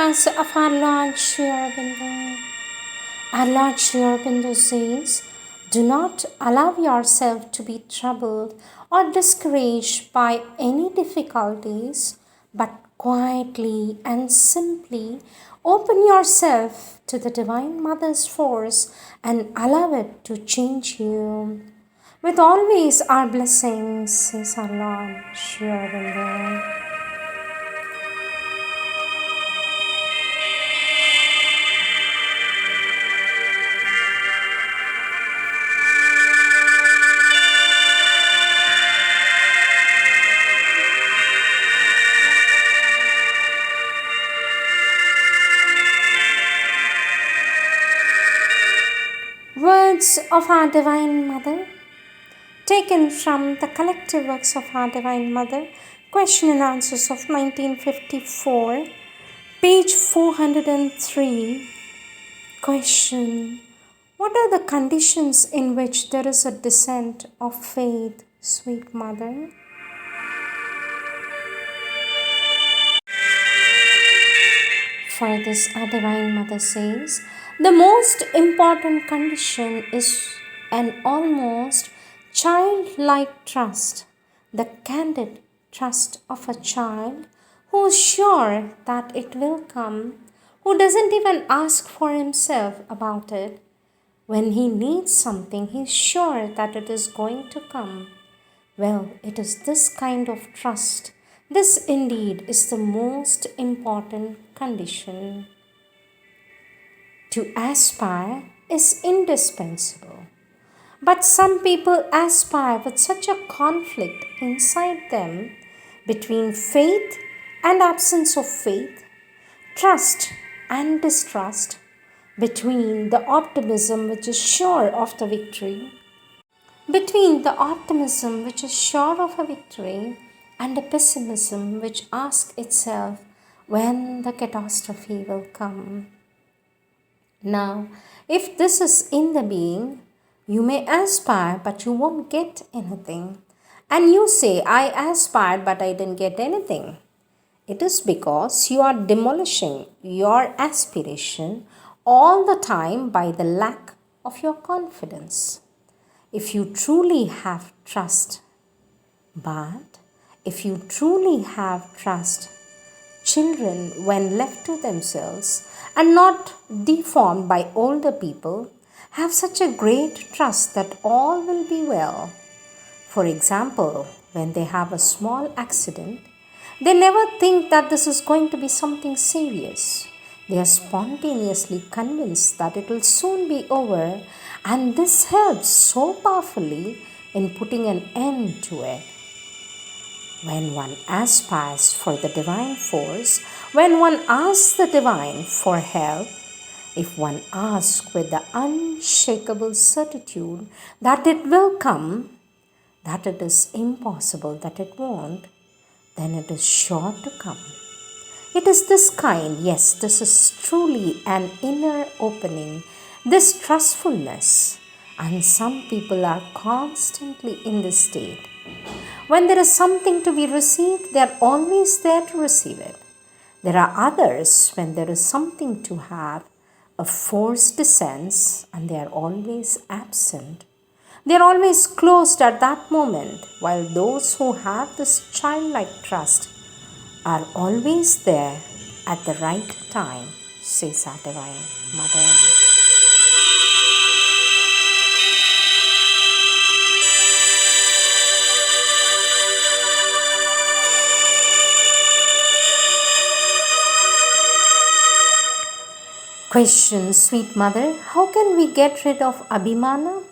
as of our Lord Sri Aurobindo. Our Lord Sri Aurobindo says, do not allow yourself to be troubled or discouraged by any difficulties, but quietly and simply open yourself to the Divine Mother's force and allow it to change you. With always our blessings, says our Lord Sri Aurobindo. Words of our Divine Mother, taken from the collective works of our Divine Mother, question and answers of 1954, page 403. Question: what are the conditions in which there is a descent of faith, sweet Mother? For this, our Divine Mother says, the most important condition is an almost childlike trust, the candid trust of a child who is sure that it will come, who doesn't even ask for himself about it. When he needs something, he is sure that it is going to come. Well, it is this kind of trust. This indeed is the most important condition. To aspire is indispensable. But some people aspire with such a conflict inside them between faith and absence of faith, trust and distrust, between the optimism which is sure of the victory, between the optimism which is sure of a victory and a pessimism which asks itself when the catastrophe will come. Now, if this is in the being, you may aspire but you won't get anything. And you say, I aspired but I didn't get anything. It is because you are demolishing your aspiration all the time by the lack of your confidence. If you truly have trust, children, when left to themselves and not deformed by older people, have such a great trust that all will be well. For example, when they have a small accident, they never think that this is going to be something serious. They are spontaneously convinced that it will soon be over, and this helps so powerfully in putting an end to it. When one aspires for the divine force, when one asks the divine for help, if one asks with the unshakable certitude that it will come, that it is impossible that it won't, then it is sure to come. It is this kind, yes, this is truly an inner opening, this trustfulness, and some people are constantly in this state. When there is something to be received, they are always there to receive it. There are others, when there is something to have, a force descends and they are always absent. They are always closed at that moment, while those who have this childlike trust are always there at the right time, says our Divine Mother. Question, sweet Mother, how can we get rid of Abhimana?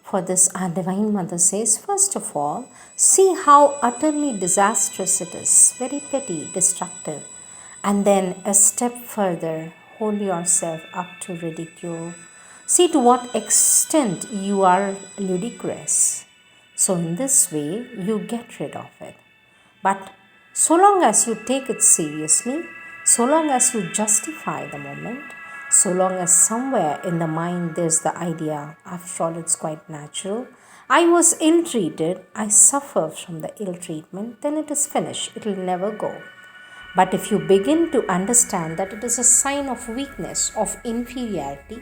For this, our Divine Mother says, first of all, see how utterly disastrous it is, very petty, destructive. And then a step further, hold yourself up to ridicule. See to what extent you are ludicrous. So in this way, you get rid of it. But so long as you take it seriously, so long as you justify the moment, so long as somewhere in the mind there's the idea, after all it's quite natural, I was ill-treated, I suffer from the ill-treatment, then it is finished, it will never go. But if you begin to understand that it is a sign of weakness, of inferiority,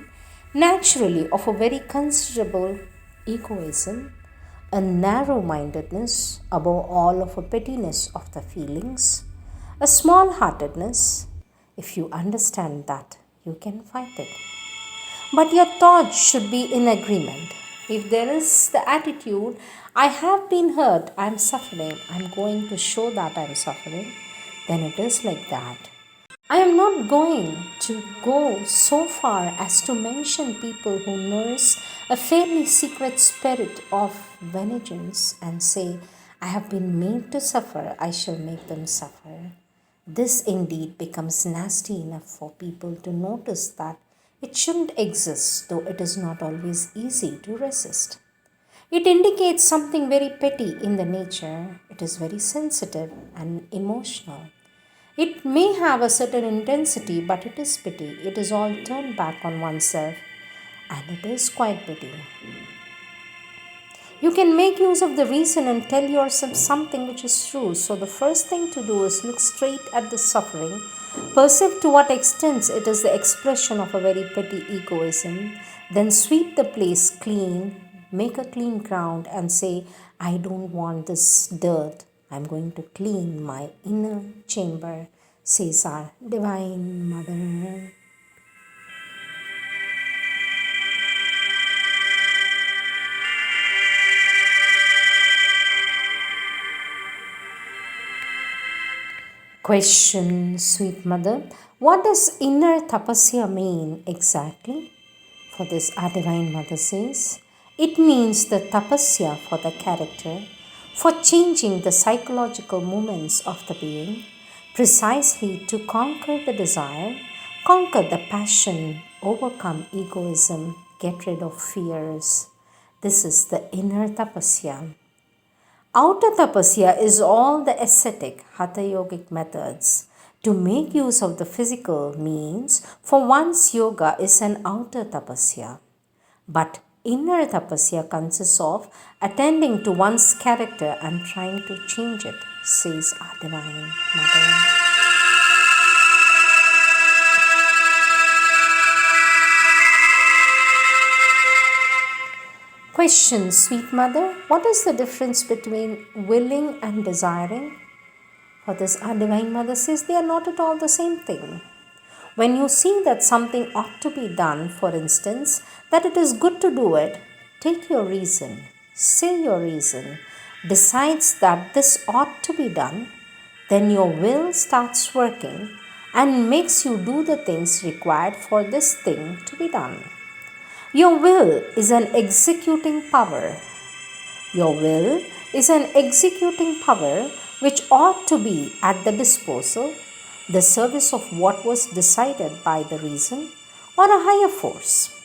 naturally of a very considerable egoism, a narrow mindedness, above all of a pettiness of the feelings, a small heartedness, if you understand that, you can fight it. But your thoughts should be in agreement. If there is the attitude, I have been hurt, I am suffering, I am going to show that I am suffering, then it is like that. I am not going to go so far as to mention people who nurse a fairly secret spirit of vengeance and say, I have been made to suffer, I shall make them suffer. This indeed becomes nasty enough for people to notice that it shouldn't exist, though it is not always easy to resist. It indicates something very petty in the nature. It is very sensitive and emotional. It may have a certain intensity, but it is pity. It is all turned back on oneself, and it is quite pity. You can make use of the reason and tell yourself something which is true. So, the first thing to do is look straight at the suffering, perceive to what extent it is the expression of a very petty egoism, then sweep the place clean, make a clean ground, and say, I don't want this dirt. I'm going to clean my inner chamber, says our Divine Mother. Question, sweet mother, what does inner tapasya mean exactly? For this, our Divine Mother says, it means the tapasya for the character, for changing the psychological movements of the being, precisely to conquer the desire, conquer the passion, overcome egoism, get rid of fears. This is the inner tapasya. Outer tapasya is all the ascetic, hatha yogic methods. To make use of the physical means for one's yoga is an outer tapasya. But inner tapasya consists of attending to one's character and trying to change it, says our Divine Mother. Question, sweet mother, what is the difference between willing and desiring? For this, our Divine Mother says they are not at all the same thing. When you see that something ought to be done, for instance, that it is good to do it, take your reason, say your reason, decides that this ought to be done, then your will starts working and makes you do the things required for this thing to be done. Your will is an executing power. Your will is an executing power which ought to be at the disposal, the service of what was decided by the reason or a higher force.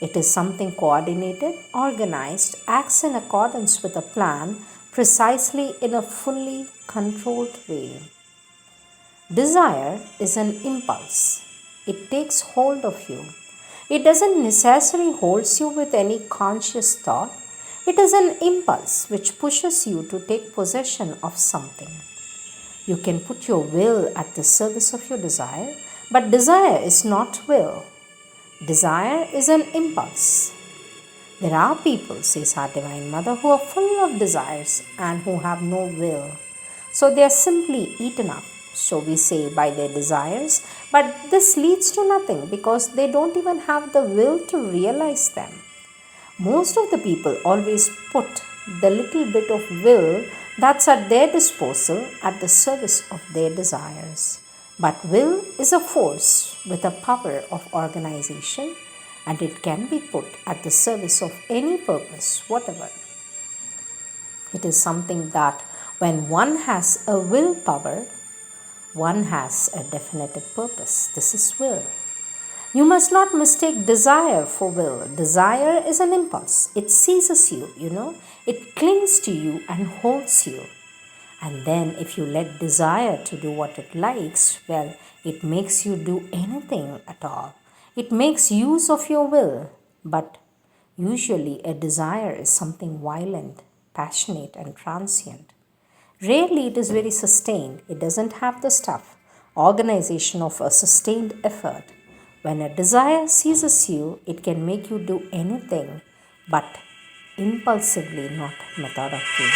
It is something coordinated, organized, acts in accordance with a plan precisely in a fully controlled way. Desire is an impulse. It takes hold of you. It doesn't necessarily hold you with any conscious thought. It is an impulse which pushes you to take possession of something. You can put your will at the service of your desire, but desire is not will. Desire is an impulse. There are people, says our Divine Mother, who are full of desires and who have no will. So they are simply eaten up, so we say, by their desires. But this leads to nothing because they don't even have the will to realize them. Most of the people always put the little bit of will that's at their disposal at the service of their desires. But will is a force with a power of organization, and it can be put at the service of any purpose, whatever. It is something that when one has a willpower, one has a definitive purpose. This is will. You must not mistake desire for will. Desire is an impulse. It seizes you, It clings to you and holds you. And then if you let desire to do what it likes, well, it makes you do anything at all. It makes use of your will. But usually a desire is something violent, passionate and transient. Rarely it is very sustained. It doesn't have the stuff. organization of a sustained effort. When a desire seizes you, it can make you do anything, but impulsively, not methodically.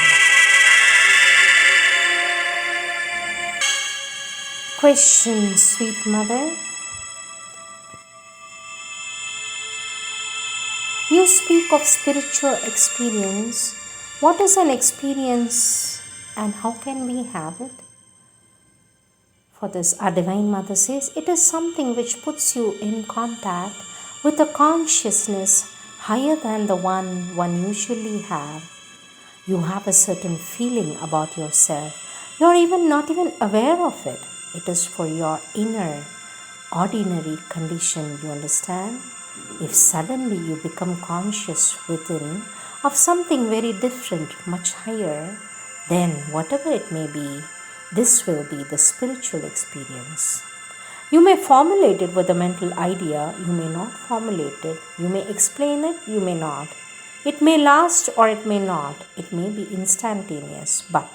Question, sweet mother. You speak of spiritual experience. What is an experience and how can we have it? For this, our Divine Mother says, it is something which puts you in contact with a consciousness higher than the one usually have. You have a certain feeling about yourself. You are even not even aware of it. It is for your inner, ordinary condition, you understand? If suddenly you become conscious within of something very different, much higher, then whatever it may be, this will be the spiritual experience. You may formulate it with a mental idea, you may not formulate it, you may explain it, you may not. It may last or it may not, it may be instantaneous, but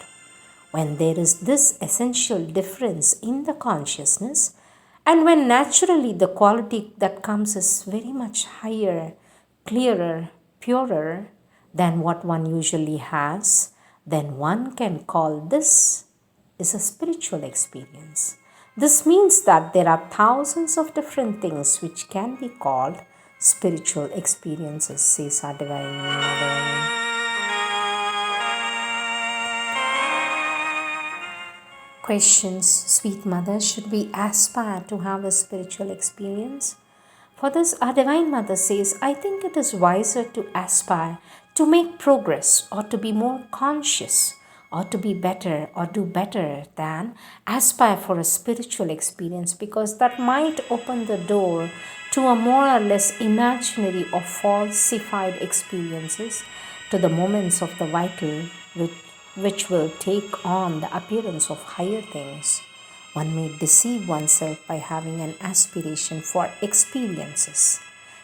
when there is this essential difference in the consciousness, and when naturally the quality that comes is very much higher, clearer, purer than what one usually has, then one can call this is a spiritual experience. This means that there are thousands of different things which can be called spiritual experiences, says our Divine Mother. Questions, sweet mother, should we aspire to have a spiritual experience? For this, our Divine Mother says, I think it is wiser to aspire to make progress or to be more conscious or to be better or do better than aspire for a spiritual experience, because that might open the door to a more or less imaginary or falsified experiences, to the moments of the vital which will take on the appearance of higher things. One may deceive oneself by having an aspiration for experiences.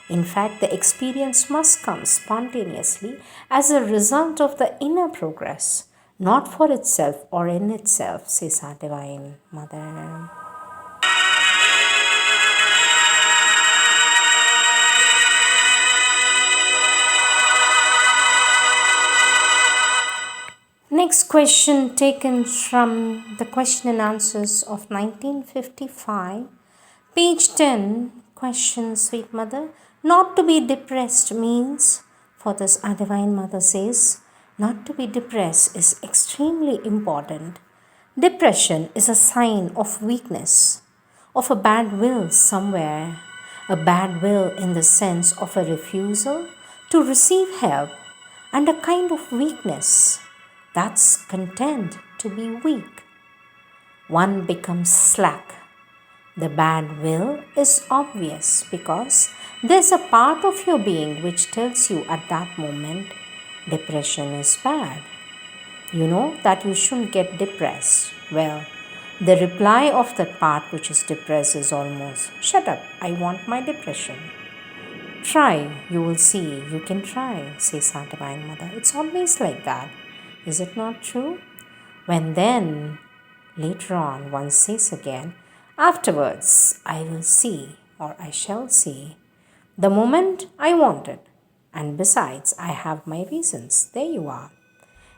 In fact, the experience must come spontaneously as a result of the inner progress, not for itself or in itself, says our Divine Mother. Next question taken from the question and answers of 1955. Page 10, question, sweet mother. Not to be depressed means, for this our Divine Mother says, not to be depressed is extremely important. Depression is a sign of weakness, of a bad will somewhere, a bad will in the sense of a refusal to receive help, and a kind of weakness that's content to be weak. One becomes slack. The bad will is obvious because there's a part of your being which tells you at that moment depression is bad. You know that you shouldn't get depressed. Well, the reply of that part which is depressed is almost, shut up, I want my depression. Try, you will see, you can try, says our Divine Mother. It's always like that. Is it not true? When then, later on, one says again, afterwards, I will see, or I shall see, the moment I want it. And besides, I have my reasons. There you are.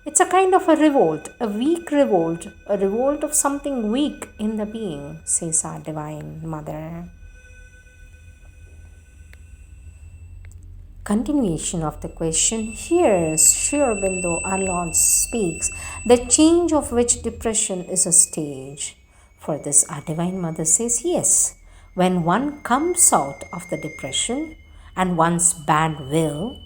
It's a kind of a revolt, a weak revolt, a revolt of something weak in the being, says our Divine Mother. Continuation of the question. Here, Sri Aurobindo, our Lord, speaks the change of which depression is a stage. For this, our Divine Mother says, yes, when one comes out of the depression and one's bad will,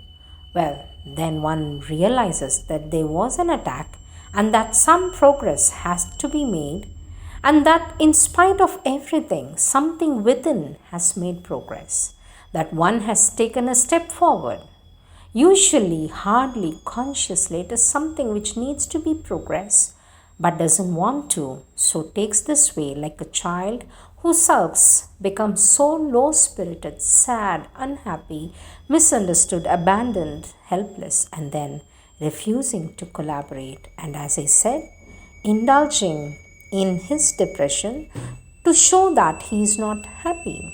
well, then one realizes that there was an attack and that some progress has to be made, and that in spite of everything, something within has made progress, that one has taken a step forward. Usually, hardly consciously, it is something which needs to be progressed but doesn't want to, so takes this way like a child who sulks, becomes so low-spirited, sad, unhappy, misunderstood, abandoned, helpless, and then refusing to collaborate. And as I said, indulging in his depression to show that he is not happy.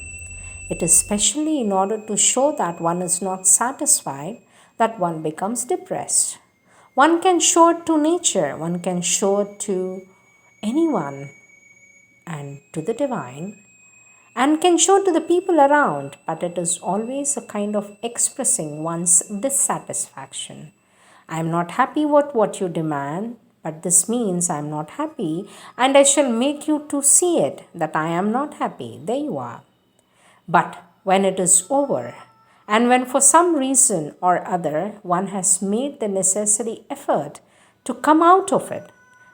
It is specially in order to show that one is not satisfied that one becomes depressed. One can show it to nature, one can show it to anyone and to the divine, and can show to the people around, but it is always a kind of expressing one's dissatisfaction. I am not happy with what you demand, but this means I am not happy, and I shall make you to see it that I am not happy. There you are. But when it is over, and when for some reason or other one has made the necessary effort to come out of it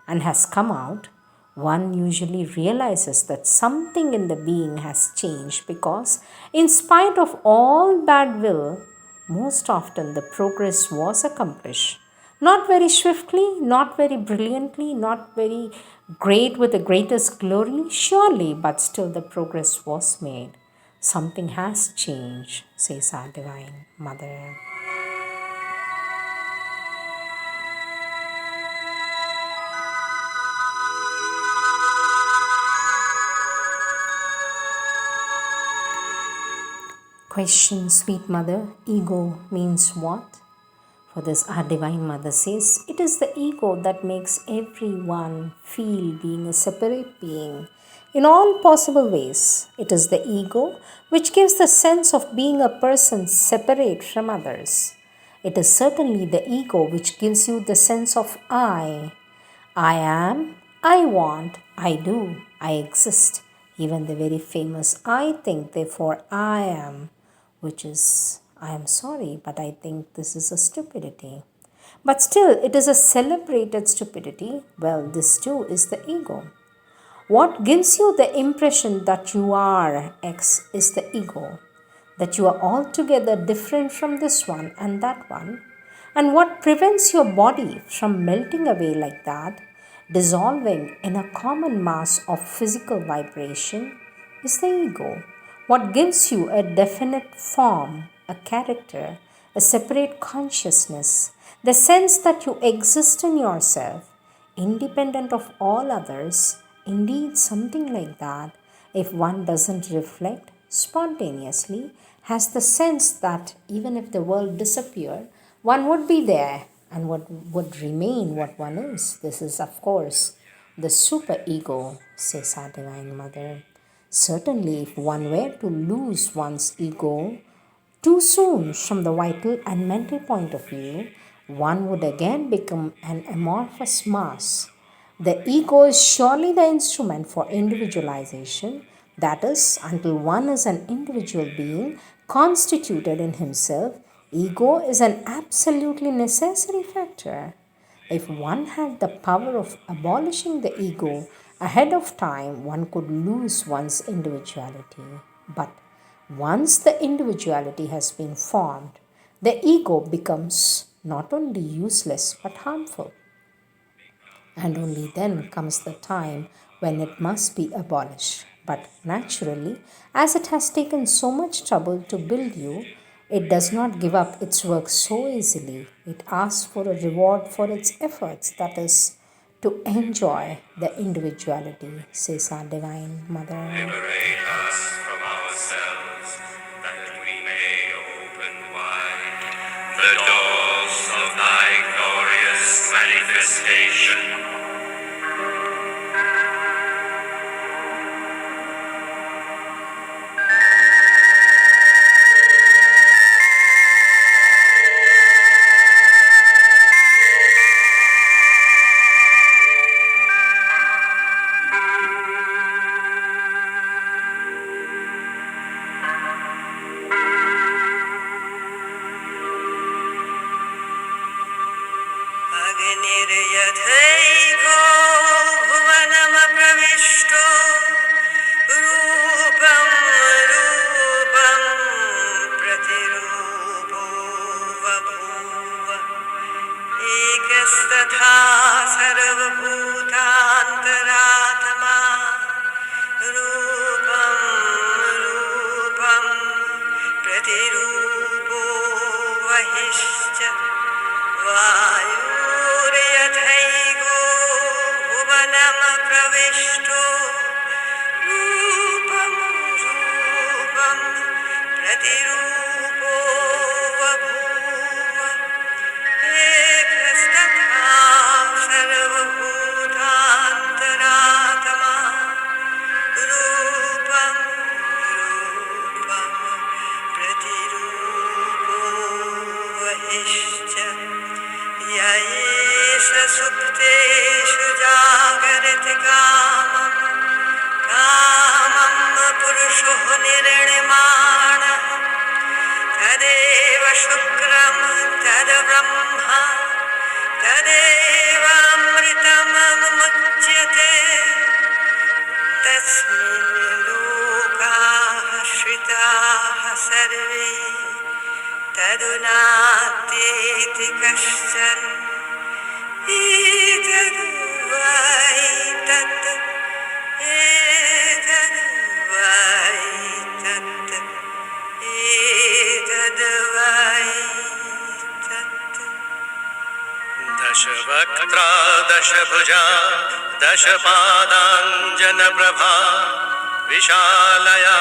and has come out, one usually realizes that something in the being has changed because, in spite of all bad will, most often the progress was accomplished. Not very swiftly, not very brilliantly, not very great with the greatest glory, surely, but still the progress was made. Something has changed, says our Divine Mother. Question, sweet mother, ego means what? For this, our Divine Mother says, it is the ego that makes everyone feel being a separate being in all possible ways. It is the ego which gives the sense of being a person separate from others. It is certainly the ego which gives you the sense of I. I am, I want, I do, I exist. Even the very famous I think, therefore I am, which is, I am sorry, but I think this is a stupidity. But still, it is a celebrated stupidity. Well, this too is the ego. What gives you the impression that you are X is the ego, that you are altogether different from this one and that one. And what prevents your body from melting away like that, dissolving in a common mass of physical vibration, is the ego. What gives you a definite form, a character, a separate consciousness, the sense that you exist in yourself, independent of all others, indeed something like that, if one doesn't reflect spontaneously, has the sense that even if the world disappeared, one would be there and would remain what one is. This is, of course, the superego, says our Divine Mother. Certainly, if one were to lose one's ego too soon from the vital and mental point of view, one would again become an amorphous mass. The ego is surely the instrument for individualization, that is, until one is an individual being constituted in himself, ego is an absolutely necessary factor. If one had the power of abolishing the ego ahead of time, one could lose one's individuality. But once the individuality has been formed, the ego becomes not only useless but harmful. And only then comes the time when it must be abolished. But naturally, as it has taken so much trouble to build you, it does not give up its work so easily. It asks for a reward for its efforts, that is, to enjoy the individuality, says our Divine Mother. Liberate us from ourselves, that we may open wide the doors of thy glorious manifestation. अग्निर्यथैको भुवनमप्रविष्टो रूपं रूपं प्रतिरूपो बभूव एकस्तथा सर्वभूतान्तरात्मा रूपं रूपं प्रतिरूपो वहिश्च वायुर्यथैको भुवनमप्रविष्टो शुक्रं तद्ब्रह्म तदेवामृतममुच्यते तस्मिन् लोकाः श्रिताः सर्वे तदुनात्येति कश्चन एतद्वै तत् एतद्वै तत् एतद्वै तत् दशवक्त्रा दशभुजा दशपादाञ्जनप्रभा विशालया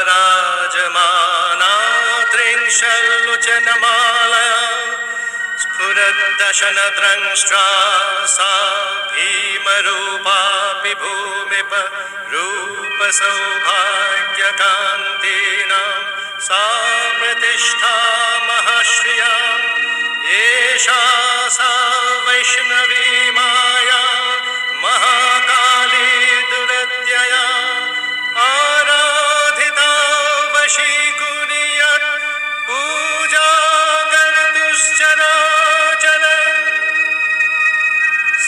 राजमाना त्रिंशल्लोचनमालया स्फुरद्दशनद्रङ्ष्ट्रा सा भीमरूपापि भूमिप रूपसौभाग्यकान्तीनां सा प्रतिष्ठा महर्षिया एषा सा वैष्णवी माया महाकाली दुरत्यया आराधिता वशीकुर्यात् पूजा कर्तुश्चराचर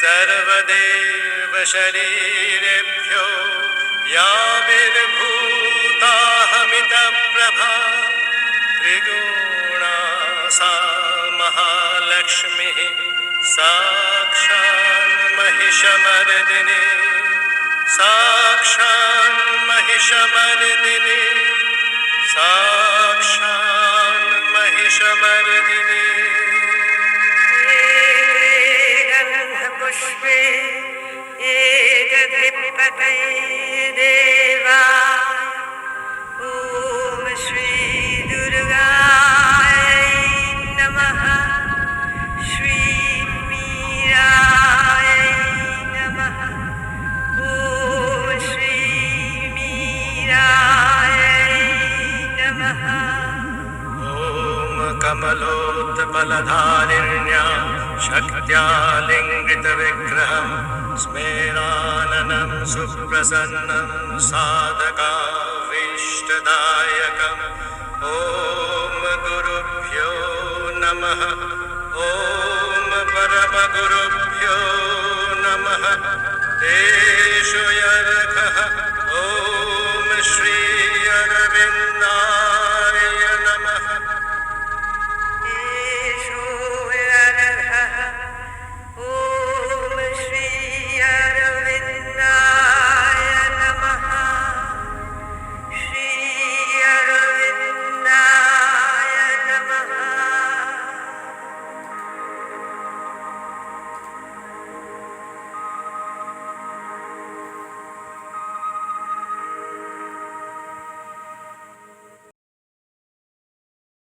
सर्वदेव शरीरेभ्यो याभिर्भूताहमितप्रभा त्रिगुणा सा महालक्ष्मीः साक्षान् महिषमर्दिनी साक्षान् महिषमर्दिनी साक्षान् महिषमर्दिनी गन्धपुष्पे एकदधिपतये देवा ॐ श्री दुर्गायै नमः श्री मीरायै नमः ॐ श्री मीरायै नमः ॐ कमलोत्पलधारिण्या शक्त्या लिङ्गितविग्रहं स्मेराननं सुप्रसन्नं साधकाभीष्टदायकम् ॐ गुरुभ्यो नमः।